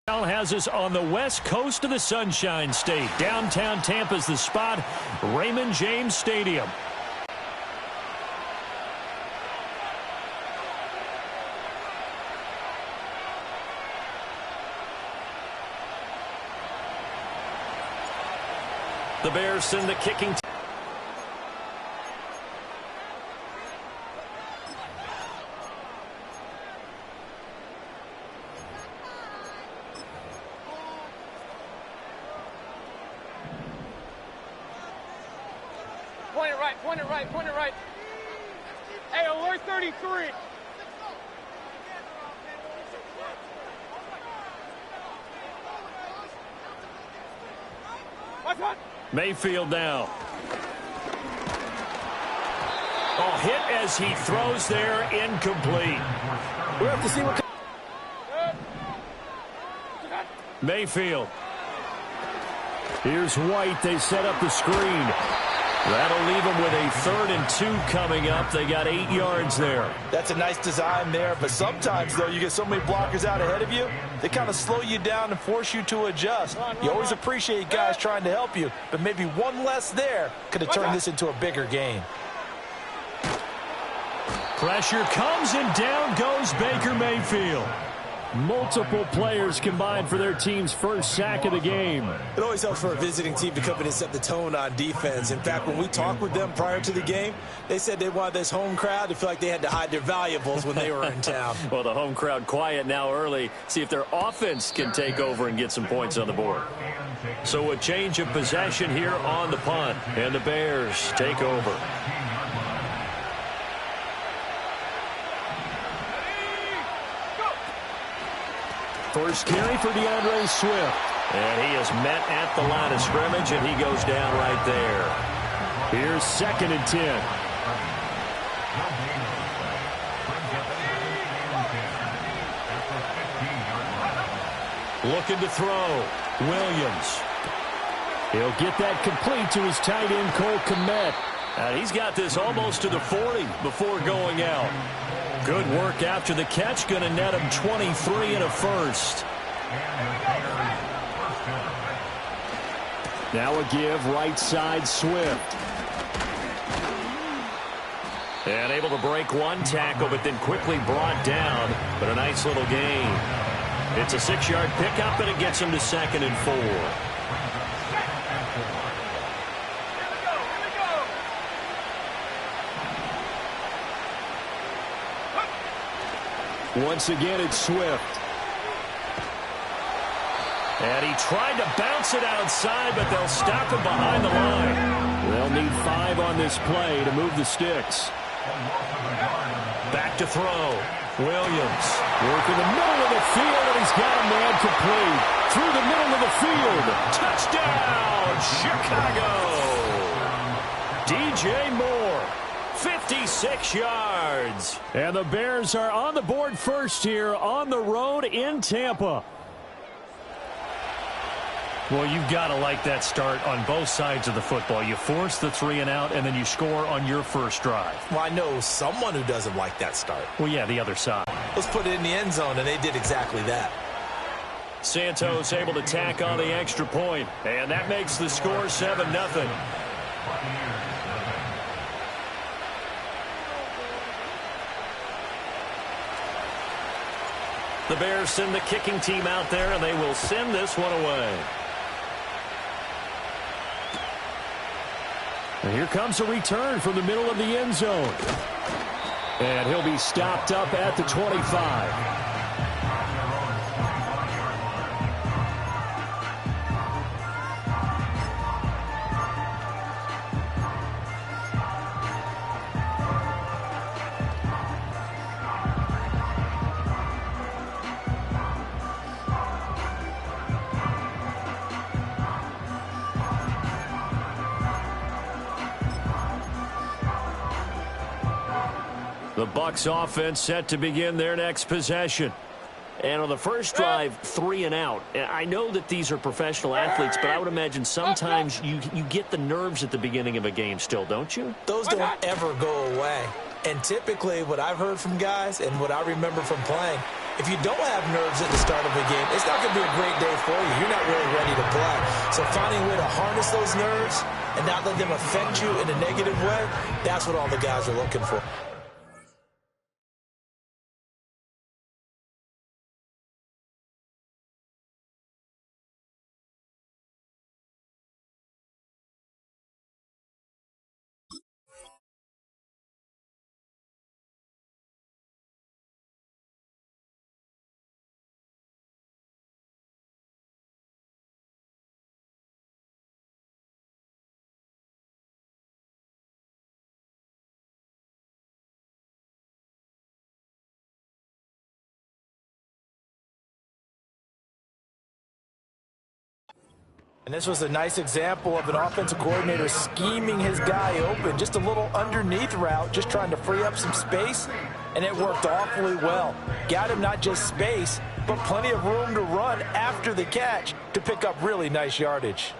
Has us on the west coast of the Sunshine State. Downtown Tampa's the spot. Raymond James Stadium. The Bears send the kicking. Point it right. Hey, alert 33. Mayfield now. Oh, hit as he throws there, incomplete. We'll have to see what. Mayfield. Here's White. They set up the screen. That'll leave them with a 3rd and 2 coming up. They got 8 yards there. That's a nice design there, but sometimes, though, you get so many blockers out ahead of you, they kind of slow you down and force you to adjust. You always appreciate guys trying to help you, but maybe one less there could have turned this into a bigger game. Pressure comes, and down goes Baker Mayfield. Multiple players combined for their team's first sack of the game. It always helps for a visiting team to come in and set the tone on defense. In fact, when we talked with them prior to the game, they said they wanted this home crowd to feel like they had to hide their valuables when they were in town. Well, the home crowd quiet now early. See if their offense can take over and get some points on the board. So a change of possession here on the punt, and the Bears take over. First carry for DeAndre Swift. And he is met at the line of scrimmage, and he goes down right there. Here's 2nd and 10. Looking to throw. Williams. He'll get that complete to his tight end, Cole Kmet. And he's got this almost to the 40 before going out. Good work after the catch. Going to net him 23 and a first. Now a give right side Swift. And able to break one tackle, but then quickly brought down. But a nice little gain. It's a 6-yard pickup, and it gets him to 2nd and 4. Once again, it's Swift. And he tried to bounce it outside, but they'll stop him behind the line. They'll need 5 on this play to move the sticks. Back to throw. Williams working the middle of the field, and he's got a man complete. Through the middle of the field. Touchdown, Chicago. DJ Moore. 56 yards. And the Bears are on the board first here on the road in Tampa. Well, you've got to like that start on both sides of the football. You force the 3 and out, and then you score on your first drive. Well, I know someone who doesn't like that start. Well, yeah, the other side. Let's put it in the end zone, and they did exactly that. Santos able to tack on the extra point, and that makes the score 7-0. The Bears send the kicking team out there, and they will send this one away. And here comes a return from the middle of the end zone. And he'll be stopped up at the 25. The Bucs offense set to begin their next possession. And on the first drive, 3 and out. I know that these are professional athletes, but I would imagine sometimes you get the nerves at the beginning of a game still, don't you? Those don't ever go away. And typically what I've heard from guys and what I remember from playing, if you don't have nerves at the start of a game, it's not going to be a great day for you. You're not really ready to play. So finding a way to harness those nerves and not let them affect you in a negative way, that's what all the guys are looking for. And this was a nice example of an offensive coordinator scheming his guy open. Just a little underneath route, just trying to free up some space, and it worked awfully well. Got him not just space, but plenty of room to run after the catch to pick up really nice yardage.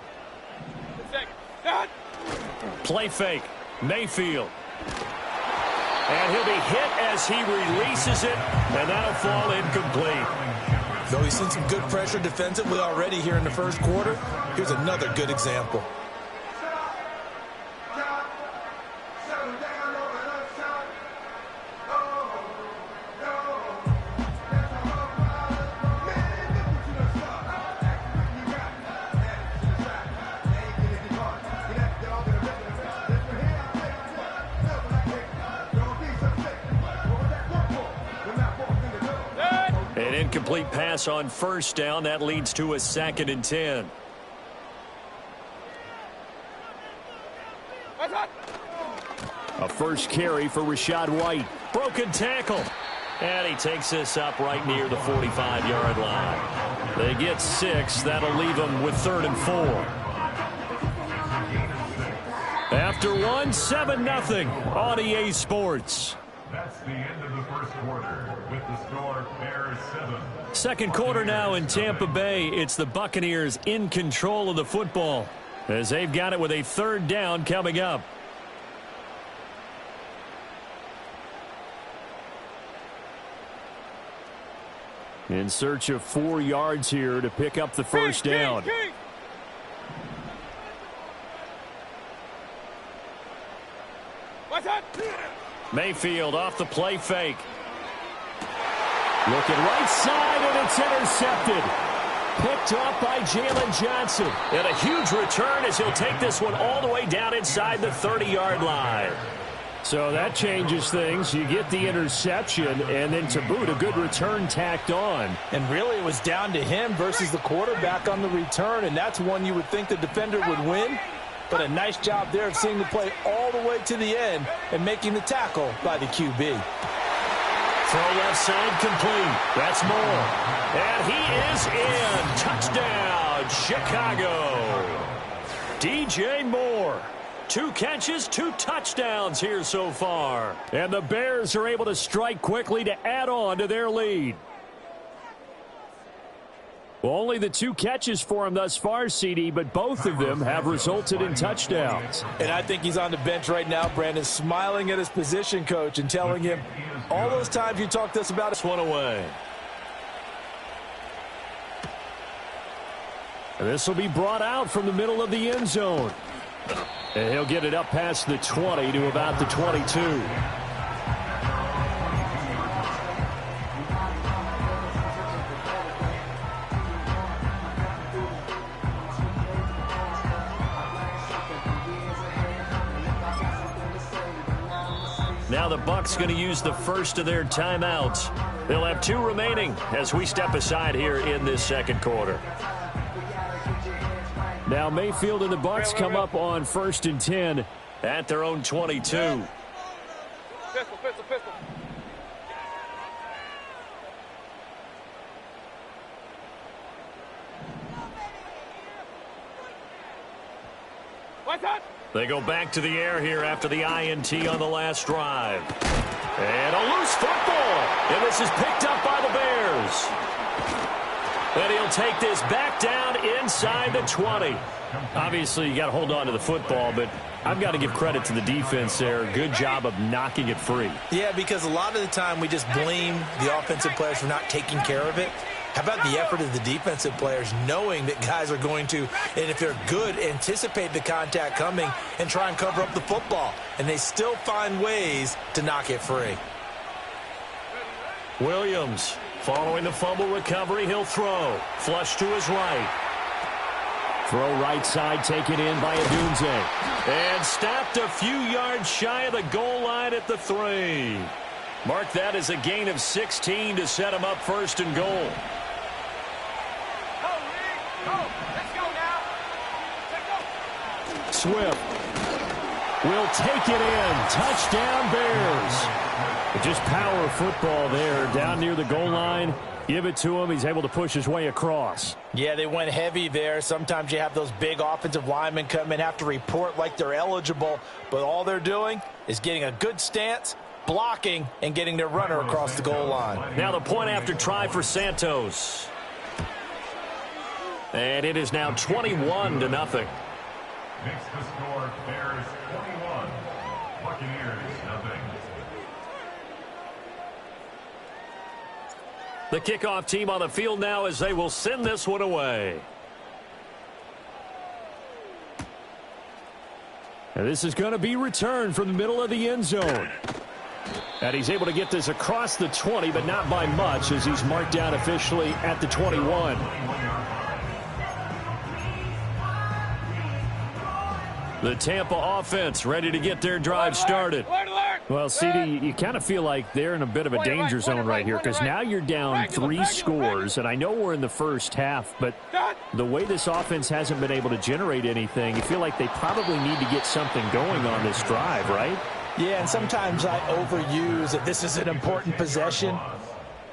Play fake. Mayfield. And he'll be hit as he releases it, and that'll fall incomplete. Though he's seen some good pressure defensively already here in the first quarter, here's another good example. An incomplete pass on first down. That leads to a 2nd and 10. A first carry for Rachaad White. Broken tackle. And he takes this up right near the 45-yard line. They get 6. That'll leave them with 3rd and 4. After 1, 7-0 on EA Sports. That's the end of the first quarter with the score Bears 7. Second quarter now in Tampa Bay. It's the Buccaneers in control of the football as they've got it with a 3rd down coming up. In search of 4 yards here to pick up the first down. Mayfield off the play fake. Looking right side, and it's intercepted. Picked off by Jalen Johnson. And a huge return as he'll take this one all the way down inside the 30-yard line. So that changes things. You get the interception, and then to boot, a good return tacked on. And really, it was down to him versus the quarterback on the return, and that's one you would think the defender would win. But a nice job there of seeing the play all the way to the end and making the tackle by the QB. Throw left side complete. That's Moore. And he is in. Touchdown, Chicago. DJ Moore. 2 catches, 2 touchdowns here so far. And the Bears are able to strike quickly to add on to their lead. Well, only the 2 catches for him thus far, CD, but both of them have resulted in touchdowns. And I think he's on the bench right now, Brandon, smiling at his position coach and telling him, all those times you talked to us about this one away. And this will be brought out from the middle of the end zone. And he'll get it up past the 20 to about the 22. Now the Bucs going to use the first of their timeouts. They'll have 2 remaining as we step aside here in this second quarter. Now Mayfield and the Bucs come up on 1st and 10 at their own 22. Pistol. They go back to the air here after the INT on the last drive. And a loose football. And this is picked up by the Bears. And he'll take this back down inside the 20. Obviously, you got to hold on to the football, but I've got to give credit to the defense there. Good job of knocking it free. Yeah, because a lot of the time we just blame the offensive players for not taking care of it. How about the effort of the defensive players knowing that guys are going to, and if they're good, anticipate the contact coming and try and cover up the football. And they still find ways to knock it free. Williams, following the fumble recovery, he'll throw. Flush to his right. Throw right side, taken in by Adunze. And stopped a few yards shy of the goal line at the 3. Mark that as a gain of 16 to set him up 1st and goal. Swift will take it in. Touchdown, Bears. Just power football there down near the goal line. Give it to him. He's able to push his way across. Yeah, they went heavy there. Sometimes you have those big offensive linemen come in, have to report like they're eligible, but all they're doing is getting a good stance, blocking, and getting their runner across the goal line. Now the point after try for Santos. And it is now 21-0. Makes the score Bears 21, Buccaneers nothing. The kickoff team on the field now as they will send this one away. And this is going to be returned from the middle of the end zone. And he's able to get this across the 20, but not by much as he's marked down officially at the 21. The Tampa offense ready to get their drive started. Well, CD, you kind of feel like they're in a bit of a danger zone right here because now you're down 3 scores, and I know we're in the first half, but the way this offense hasn't been able to generate anything, you feel like they probably need to get something going on this drive, right? Yeah, and sometimes I overuse that this is an important possession.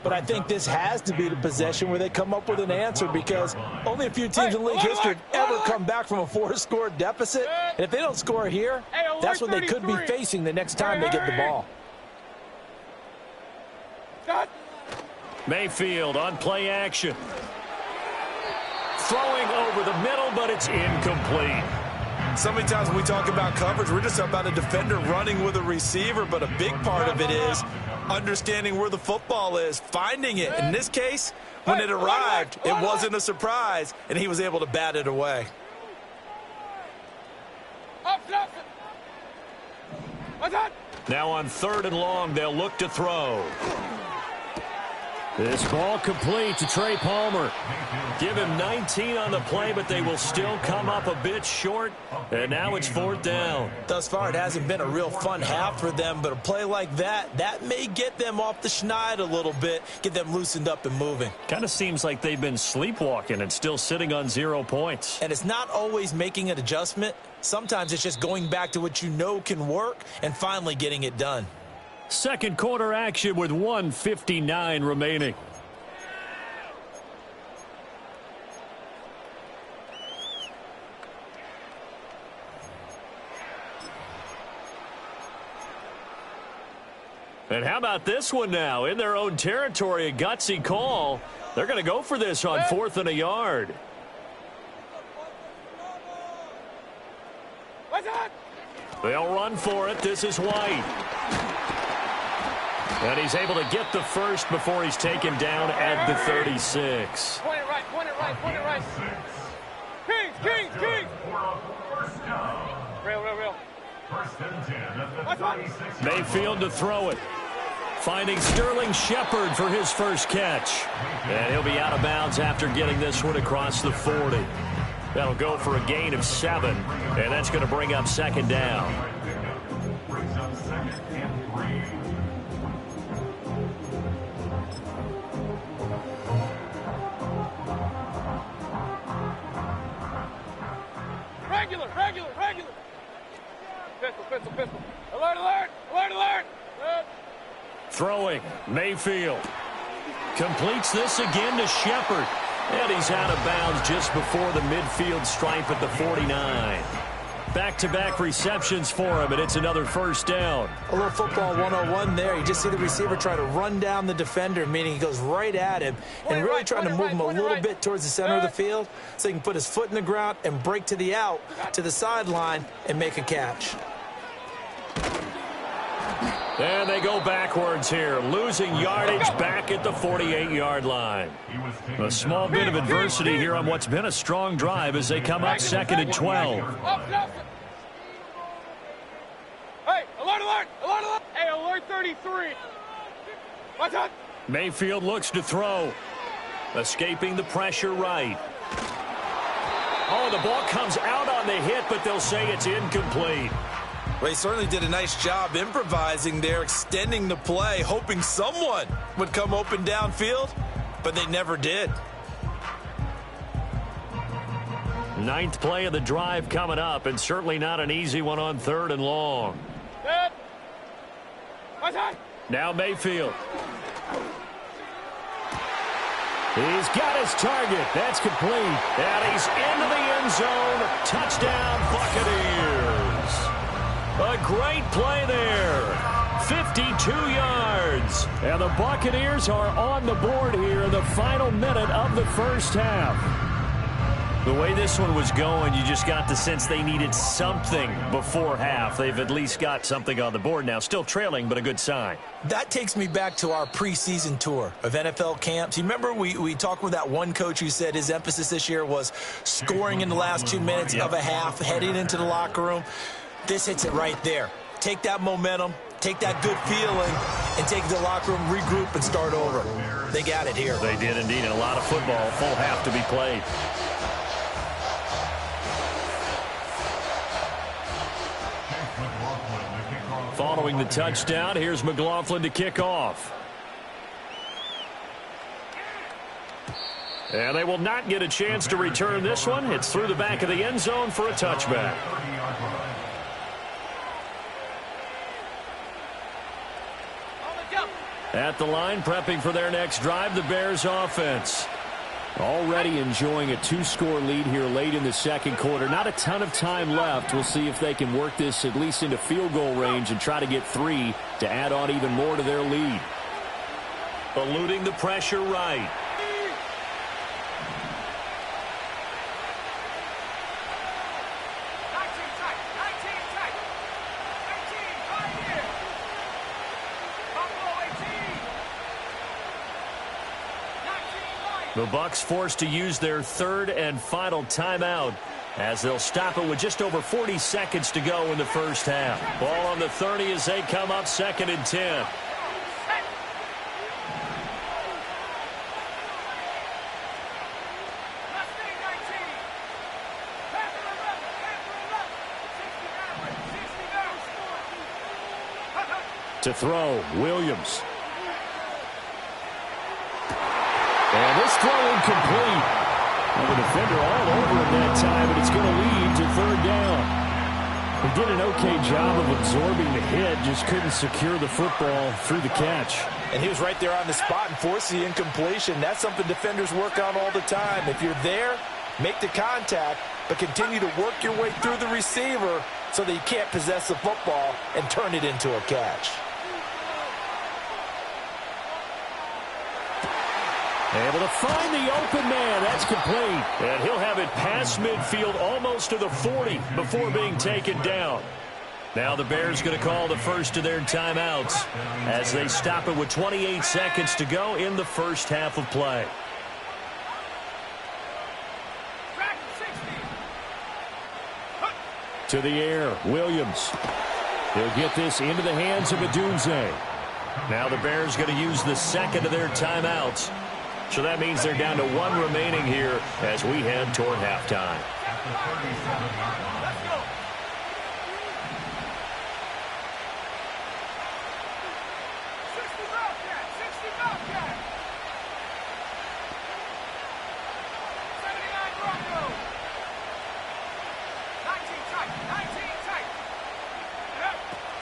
But I think this has to be the possession where they come up with an answer because only a few teams in league history have ever come back from a 4-score deficit. And if they don't score here, that's what they could be facing the next time they get the ball. Mayfield on play action. Throwing over the middle, but it's incomplete. So many times when we talk about coverage, we're just about a defender running with a receiver, but a big part of it is understanding where the football is, finding it. In this case, when it arrived, it wasn't a surprise, and he was able to bat it away. Now on 3rd and long, they'll look to throw. This ball complete to Trey Palmer. Give him 19 on the play, but they will still come up a bit short. And now it's 4th down. Thus far, it hasn't been a real fun half for them, but a play like that may get them off the schneid a little bit, get them loosened up and moving. Kind of seems like they've been sleepwalking and still sitting on 0 points. And it's not always making an adjustment. Sometimes it's just going back to what you know can work and finally getting it done. Second quarter action with 1:59 remaining. And how about this one now? In their own territory, a gutsy call. They're going to go for this on 4th and a yard. They'll run for it. This is White. And he's able to get the first before he's taken down at the 36. Point it right, point it right, point it right. Kings! Real. First and 10 at the 36. Mayfield to throw it. Finding Sterling Shepard for his first catch. And he'll be out of bounds after getting this one across the 40. That'll go for a gain of 7. And that's going to bring up 2nd down. Brings up 2nd and 3. Regular. Pistol. Alert. Throwing. Mayfield. Completes this again to Shepard. And he's out of bounds just before the midfield stripe at the 49. back-to-back receptions for him, and it's another first down. A little football 101 there. You just see the receiver try to run down the defender, meaning he goes right at him and really trying to move him a little bit towards the center of the field so he can put his foot in the ground and break to the out, to the sideline, and make a catch. And they go backwards here, losing yardage back at the 48-yard line. A small bit of adversity here on what's been a strong drive as they come up 2nd and 12. Hey, alert, alert, alert, alert. Hey, alert 33. What's up? Mayfield looks to throw. Escaping the pressure right. Oh, the ball comes out on the hit, but they'll say it's incomplete. Well, he certainly did a nice job improvising there, extending the play, hoping someone would come open downfield, but they never did. 9th play of the drive coming up, and certainly not an easy one on 3rd and long. Good. What's up? Now Mayfield. He's got his target. That's complete. And he's into the end zone. Touchdown, Buccaneers. A great play there. 52 yards. And the Buccaneers are on the board here in the final minute of the first half. The way this one was going, you just got the sense they needed something before half. They've at least got something on the board now. Still trailing, but a good sign. That takes me back to our preseason tour of NFL camps. You remember we talked with that one coach who said his emphasis this year was scoring in the last 2 minutes of a half, heading into the locker room. This hits it right there. Take that momentum, take that good feeling, and take it to the locker room, regroup, and start over. They got it here. They did indeed, and a lot of football, full half to be played. Following the touchdown, here's McLaughlin to kick off. And they will not get a chance to return this one. It's through the back of the end zone for a touchback. At the line, prepping for their next drive, the Bears offense. Already enjoying a 2-score lead here late in the second quarter. Not a ton of time left. We'll see if they can work this at least into field goal range and try to get 3 to add on even more to their lead. Eluding the pressure right. The Bucs forced to use their 3rd and final timeout as they'll stop it with just over 40 seconds to go in the first half. Ball on the 30 as they come up 2nd and 10. To throw, Williams. And this throw incomplete. And the defender all over him that time, and it's going to lead to 3rd down. He did an okay job of absorbing the hit, just couldn't secure the football through the catch. And he was right there on the spot and forced the incompletion. That's something defenders work on all the time. If you're there, make the contact, but continue to work your way through the receiver so that you can't possess the football and turn it into a catch. Able to find the open man. That's complete. And he'll have it past midfield almost to the 40 before being taken down. Now the Bears going to call the first of their timeouts as they stop it with 28 seconds to go in the first half of play. To the air, Williams. He'll get this into the hands of Adunze. Now the Bears going to use the second of their timeouts. So that means they're down to 1 remaining here as we head toward halftime.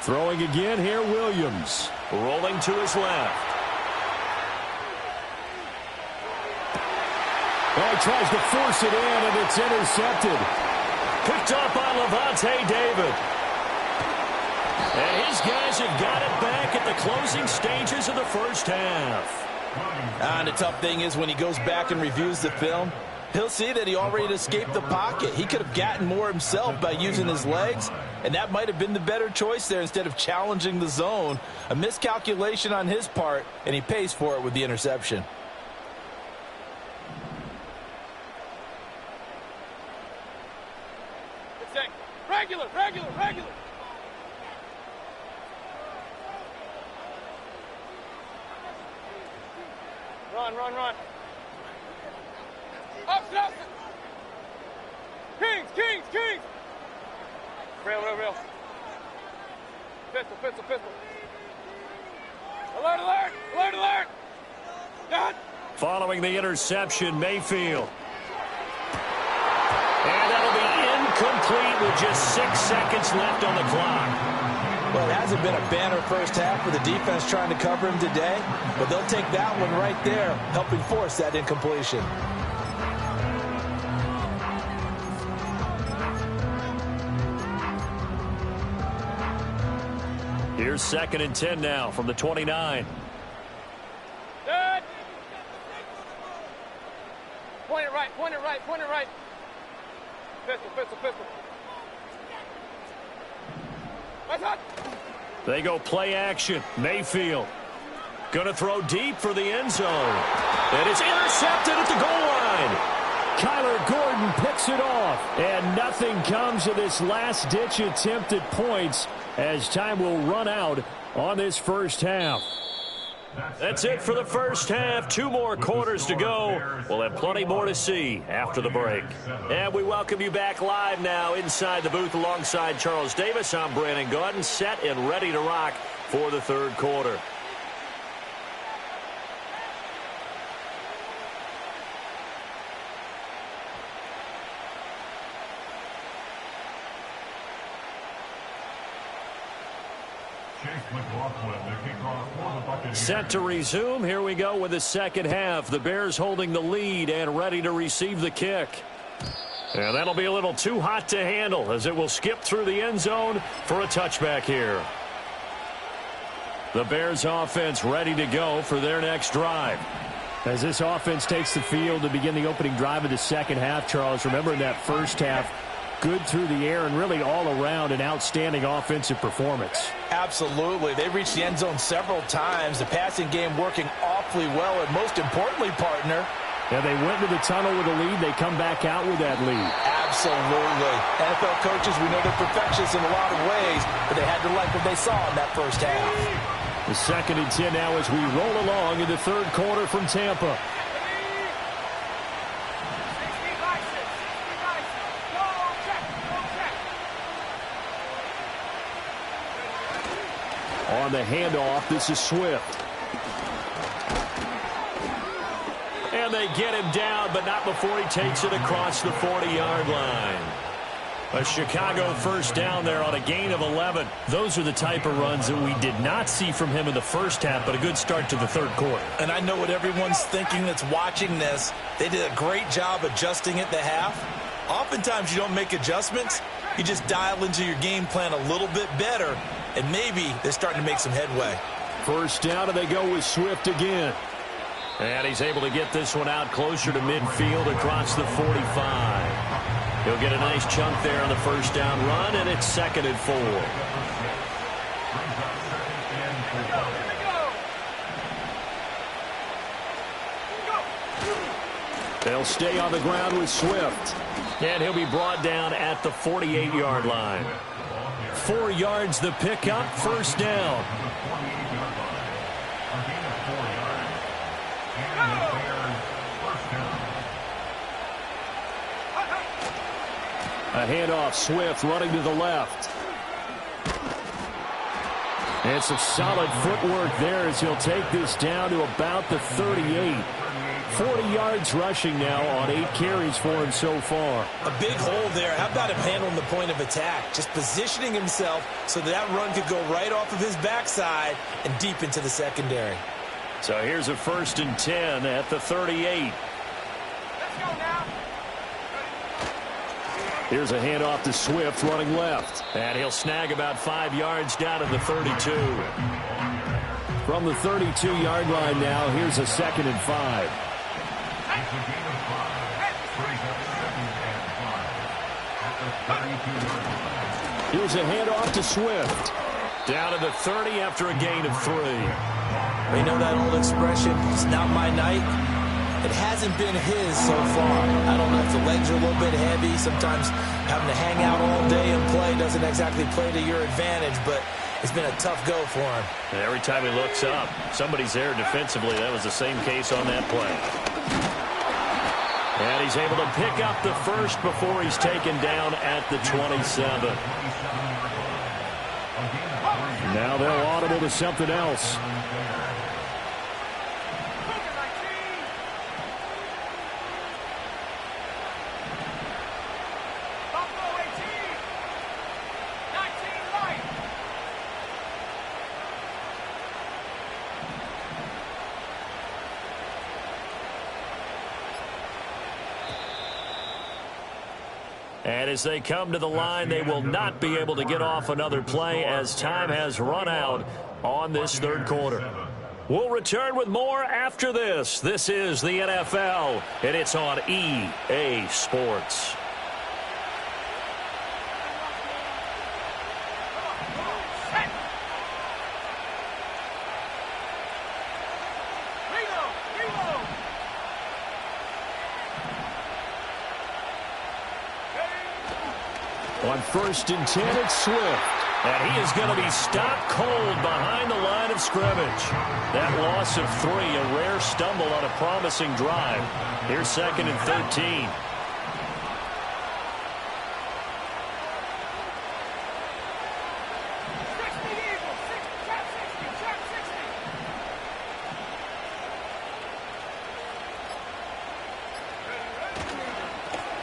Throwing again here, Williams. Rolling to his left. Well, he tries to force it in, and it's intercepted. Picked up by Levante David. And his guys have got it back at the closing stages of the first half. And the tough thing is when he goes back and reviews the film, he'll see that he already escaped the pocket. He could have gotten more himself by using his legs, and that might have been the better choice there instead of challenging the zone. A miscalculation on his part, and he pays for it with the interception. Regular. Run. Up. Kings. Rail. Pistol. Alert. Done. Following the interception, Mayfield. And that'll be incomplete with just 6 seconds left on the clock. Well, it hasn't been a banner first half with the defense trying to cover him today, but they'll take that one right there, helping force that incompletion. Here's 2nd and 10 now from the 29. Good. Point it right. Pistol. That's hot. They go play action. Mayfield going to throw deep for the end zone. And it's intercepted at the goal line. Kyler Gordon picks it off. And nothing comes of this last-ditch attempt at points as time will run out on this first half. That's it for the first half. 2 more quarters to go. We'll have plenty more to see after the break. And we welcome you back live now inside the booth alongside Charles Davis. I'm Brandon Gaudin, set and ready to rock for the third quarter. Set to resume. Here we go with the second half. The Bears holding the lead and ready to receive the kick. And that'll be a little too hot to handle as it will skip through the end zone for a touchback here. The Bears offense ready to go for their next drive. As this offense takes the field to begin the opening drive of the second half, Charles, remember in that first half, good through the air and really all around an outstanding offensive performance. Absolutely. They reached the end zone several times. The passing game working awfully well. And most importantly, partner, yeah, they went to the tunnel with a lead. They come back out with that lead. Absolutely. NFL coaches, we know they're perfectionists in a lot of ways, but they had to like what they saw in that first half. The 2nd and 10 now as we roll along in the third quarter from Tampa. On the handoff, this is Swift. And they get him down, but not before he takes it across the 40-yard line. A Chicago first down there on a gain of 11. Those are the type of runs that we did not see from him in the first half, but a good start to the third quarter. And I know what everyone's thinking that's watching this. They did a great job adjusting at the half. Oftentimes you don't make adjustments. You just dial into your game plan a little bit better, and maybe they're starting to make some headway. First down, and they go with Swift again. And he's able to get this one out closer to midfield across the 45. He'll get a nice chunk there on the first down run, and it's 2nd and 4. They'll stay on the ground with Swift. And he'll be brought down at the 48-yard line. 4 yards the pickup, first down. A handoff, Swift running to the left. And some solid footwork there as he'll take this down to about the 38. 40 yards rushing now on 8 carries for him so far. A big hole there. How about him handling the point of attack? Just positioning himself so that run could go right off of his backside and deep into the secondary. So here's a 1st and 10 at the 38. Let's go now. Here's a handoff to Swift running left. And he'll snag about 5 yards down at the 32. From the 32-yard line now, here's a 2nd and 5. Here's a handoff to Swift. Down to the 30 after a gain of 3. You know that old expression, it's not my night? It hasn't been his so far. I don't know if the legs are a little bit heavy. Sometimes having to hang out all day and play doesn't exactly play to your advantage, but it's been a tough go for him. And every time he looks up, somebody's there defensively. That was the same case on that play. And he's able to pick up the first before he's taken down at the 27. Now they'll audible to something else. And as they come to the line, they will not be able to get off another play as time has run out on this third quarter. We'll return with more after this. This is the NFL, and it's on EA Sports. On 1st and 10, it's Swift. And he is going to be stopped cold behind the line of scrimmage. That loss of 3, a rare stumble on a promising drive. Here's 2nd and 13.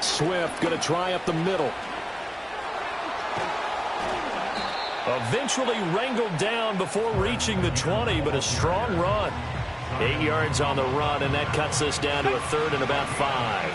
Swift going to try up the middle. Eventually wrangled down before reaching the 20, but a strong run. 8 yards on the run, and that cuts us down to a 3rd and about 5.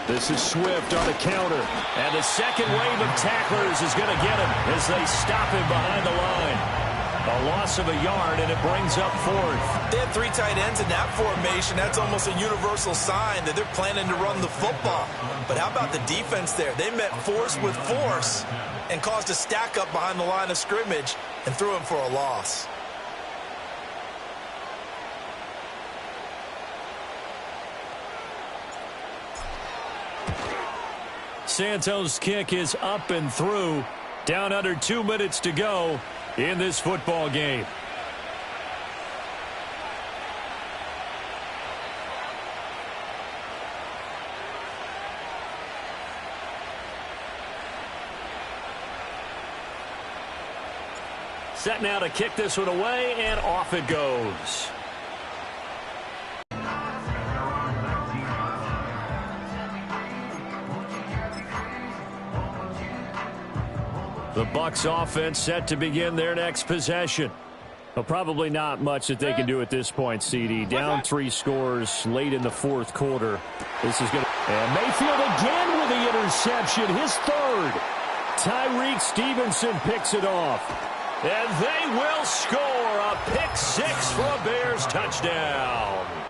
This is Swift on the counter. And the second wave of tacklers is going to get him as they stop him behind the line. A loss of a yard, and it brings up 4th. They have 3 tight ends in that formation. That's almost a universal sign that they're planning to run the football. But how about the defense there? They met force with force and caused a stack up behind the line of scrimmage and threw him for a loss. Santos' kick is up and through. Down under 2 minutes to go in this football game. Set now to kick this one away, and off it goes. The Bucs offense set to begin their next possession. Well, probably not much that they can do at this point, CD. Down 3 scores late in the 4th quarter. This is going to... And Mayfield again with the interception, his 3rd. Tyreek Stevenson picks it off. And they will score a pick 6 for a Bears touchdown.